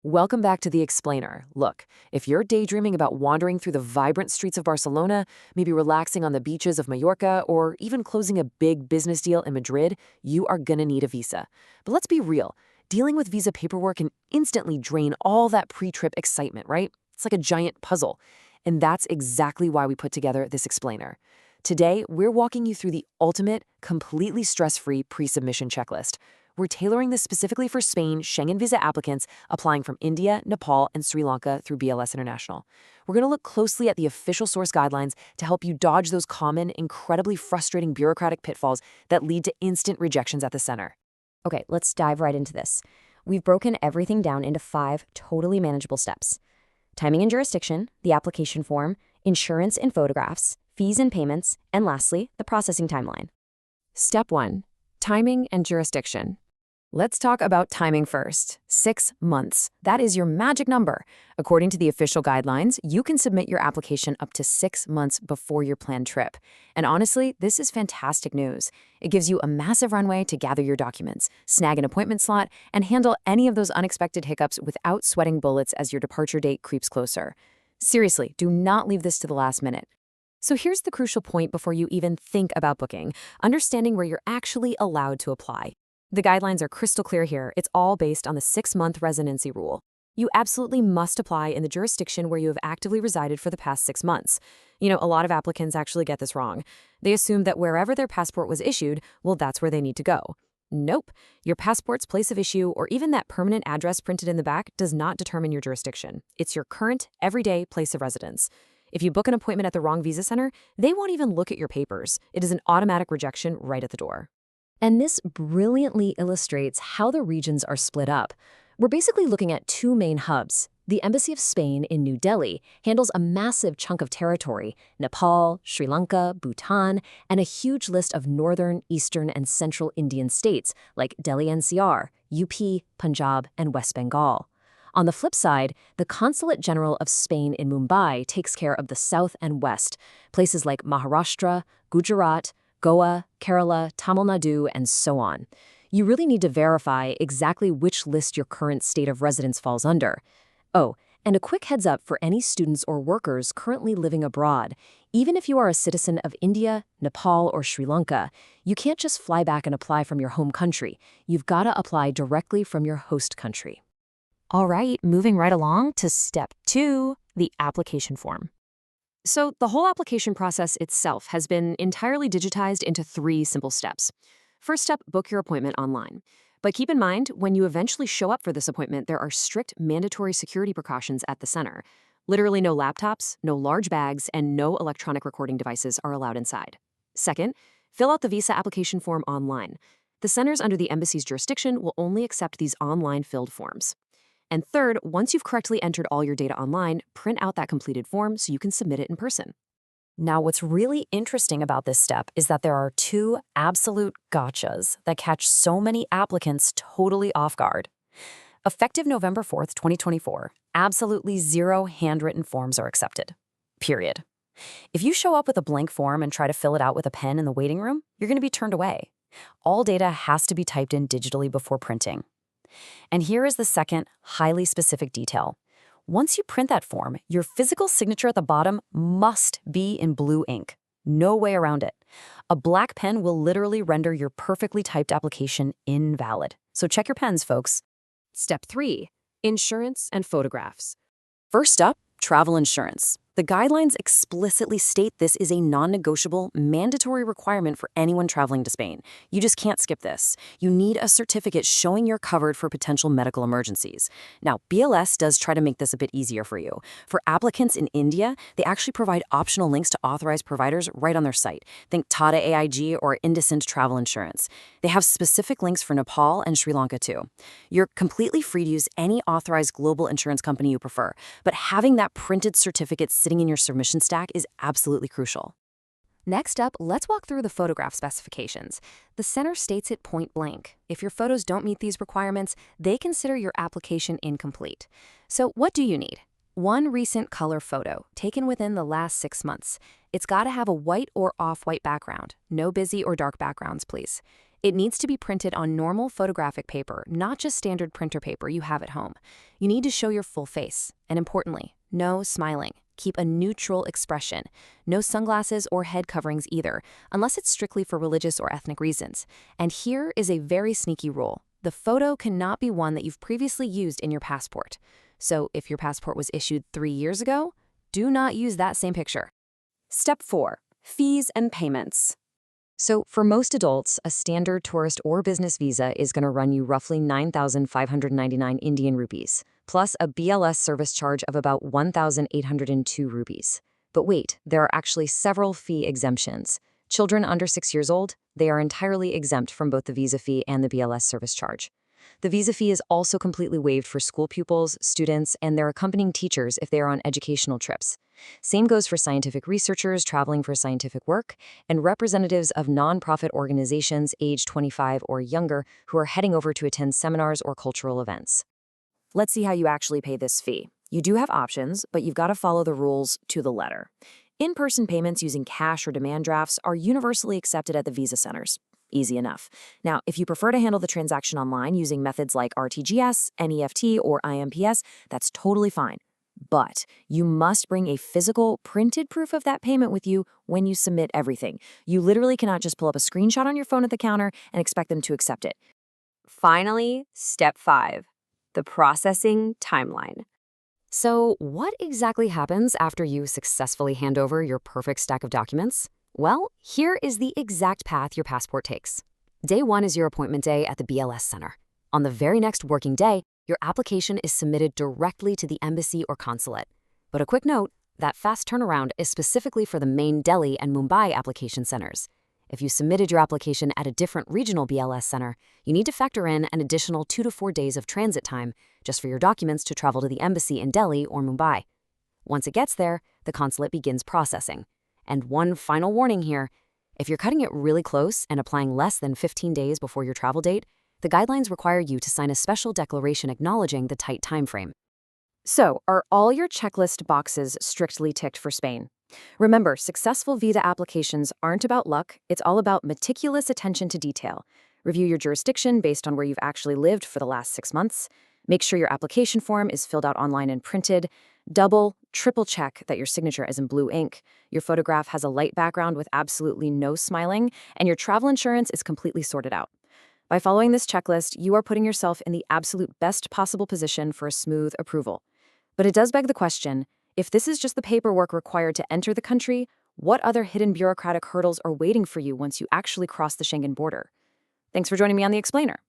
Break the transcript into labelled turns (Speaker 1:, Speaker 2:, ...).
Speaker 1: Welcome back to The Explainer. Look, if you're daydreaming about wandering through the vibrant streets of Barcelona, maybe relaxing on the beaches of Mallorca, or even closing a big business deal in Madrid, you are gonna need a visa. But let's be real, dealing with visa paperwork can instantly drain all that pre-trip excitement, right? It's like a giant puzzle. And that's exactly why we put together this Explainer. Today, we're walking you through the ultimate, completely stress-free pre-submission checklist. We're tailoring this specifically for Spain Schengen visa applicants applying from India, Nepal, and Sri Lanka through BLS International. We're going to look closely at the official source guidelines to help you dodge those common, incredibly frustrating bureaucratic pitfalls that lead to instant rejections at the center.
Speaker 2: Okay, let's dive right into this. We've broken everything down into 5 totally manageable steps: timing and jurisdiction, the application form, insurance and photographs, fees and payments, and lastly, the processing timeline.
Speaker 1: Step 1. Timing and jurisdiction. Let's talk about timing first. 6 months. That is your magic number. According to the official guidelines, you can submit your application up to 6 months before your planned trip. And honestly, this is fantastic news. It gives you a massive runway to gather your documents, snag an appointment slot, and handle any of those unexpected hiccups without sweating bullets as your departure date creeps closer. Seriously, do not leave this to the last minute. So here's the crucial point before you even think about booking: understanding where you're actually allowed to apply. The guidelines are crystal clear here. It's all based on the 6-month residency rule. You absolutely must apply in the jurisdiction where you have actively resided for the past 6 months. A lot of applicants actually get this wrong. They assume that wherever their passport was issued, well, that's where they need to go. Nope. Your passport's place of issue or even that permanent address printed in the back does not determine your jurisdiction. It's your current, everyday place of residence. If you book an appointment at the wrong visa center, they won't even look at your papers. It is an automatic rejection right at the door.
Speaker 2: And this brilliantly illustrates how the regions are split up. We're basically looking at 2 main hubs. The Embassy of Spain in New Delhi handles a massive chunk of territory: Nepal, Sri Lanka, Bhutan, and a huge list of northern, eastern, and central Indian states like Delhi NCR, UP, Punjab, and West Bengal. On the flip side, the Consulate General of Spain in Mumbai takes care of the south and west, places like Maharashtra, Gujarat, Goa, Kerala, Tamil Nadu, and so on. You really need to verify exactly which list your current state of residence falls under. Oh, and a quick heads up for any students or workers currently living abroad: even if you are a citizen of India, Nepal, or Sri Lanka, you can't just fly back and apply from your home country. You've got to apply directly from your host country.
Speaker 1: All right, moving right along to step 2, the application form. So the whole application process itself has been entirely digitized into 3 simple steps. First step, book your appointment online. But keep in mind, when you eventually show up for this appointment, there are strict mandatory security precautions at the center. Literally no laptops, no large bags, and no electronic recording devices are allowed inside. Second, fill out the visa application form online. The centers under the embassy's jurisdiction will only accept these online filled forms. And third, once you've correctly entered all your data online, print out that completed form so you can submit it in person. Now, what's really interesting about this step is that there are 2 absolute gotchas that catch so many applicants totally off guard. Effective November 4th, 2024, absolutely 0 handwritten forms are accepted. Period. If you show up with a blank form and try to fill it out with a pen in the waiting room, you're going to be turned away. All data has to be typed in digitally before printing. And here is the second, highly specific detail. Once you print that form, your physical signature at the bottom must be in blue ink. No way around it. A black pen will literally render your perfectly typed application invalid. So check your pens, folks. Step 3, insurance and photographs. First up, travel insurance. The guidelines explicitly state this is a non-negotiable, mandatory requirement for anyone traveling to Spain. You just can't skip this. You need a certificate showing you're covered for potential medical emergencies. Now, BLS does try to make this a bit easier for you. For applicants in India, they actually provide optional links to authorized providers right on their site. Think Tata AIG or Indocent Travel Insurance. They have specific links for Nepal and Sri Lanka too. You're completely free to use any authorized global insurance company you prefer, but having that printed certificate sitting in your submission stack is absolutely crucial. Next up, let's walk through the photograph specifications. The center states it point blank. If your photos don't meet these requirements, they consider your application incomplete. So what do you need? 1 recent color photo, taken within the last 6 months. It's got to have a white or off-white background. No busy or dark backgrounds, please. It needs to be printed on normal photographic paper, not just standard printer paper you have at home. You need to show your full face, and importantly, no smiling. Keep a neutral expression. No sunglasses or head coverings either, unless it's strictly for religious or ethnic reasons. And here is a very sneaky rule. The photo cannot be one that you've previously used in your passport. So if your passport was issued 3 years ago, do not use that same picture.
Speaker 2: Step 4. Fees and payments. So for most adults, a standard tourist or business visa is going to run you roughly 9,599 Indian rupees, plus a BLS service charge of about 1,802 rupees. But wait, there are actually several fee exemptions. Children under 6 years old, they are entirely exempt from both the visa fee and the BLS service charge. The visa fee is also completely waived for school pupils, students, and their accompanying teachers if they are on educational trips. Same goes for scientific researchers traveling for scientific work and representatives of nonprofit organizations age 25 or younger who are heading over to attend seminars or cultural events.
Speaker 1: Let's see how you actually pay this fee. You do have options, but you've got to follow the rules to the letter. In-person payments using cash or demand drafts are universally accepted at the visa centers. Easy enough. Now, if you prefer to handle the transaction online using methods like RTGS, NEFT, or IMPS, that's totally fine. But you must bring a physical, printed proof of that payment with you when you submit everything. You literally cannot just pull up a screenshot on your phone at the counter and expect them to accept it.
Speaker 2: Finally, step 5, the processing timeline.
Speaker 1: So, what exactly happens after you successfully hand over your perfect stack of documents? Well, here is the exact path your passport takes. Day 1 is your appointment day at the BLS Center. On the very next working day, your application is submitted directly to the embassy or consulate. But a quick note, that fast turnaround is specifically for the main Delhi and Mumbai application centers. If you submitted your application at a different regional BLS center, you need to factor in an additional 2 to 4 days of transit time just for your documents to travel to the embassy in Delhi or Mumbai. Once it gets there, the consulate begins processing. And one final warning here, if you're cutting it really close and applying less than 15 days before your travel date, the guidelines require you to sign a special declaration acknowledging the tight time frame. So, are all your checklist boxes strictly ticked for Spain? Remember, successful visa applications aren't about luck, it's all about meticulous attention to detail. Review your jurisdiction based on where you've actually lived for the last 6 months. Make sure your application form is filled out online and printed. Double, triple check that your signature is in blue ink, your photograph has a light background with absolutely no smiling, and your travel insurance is completely sorted out. By following this checklist, you are putting yourself in the absolute best possible position for a smooth approval. But it does beg the question, if this is just the paperwork required to enter the country, what other hidden bureaucratic hurdles are waiting for you once you actually cross the Schengen border? Thanks for joining me on The Explainer.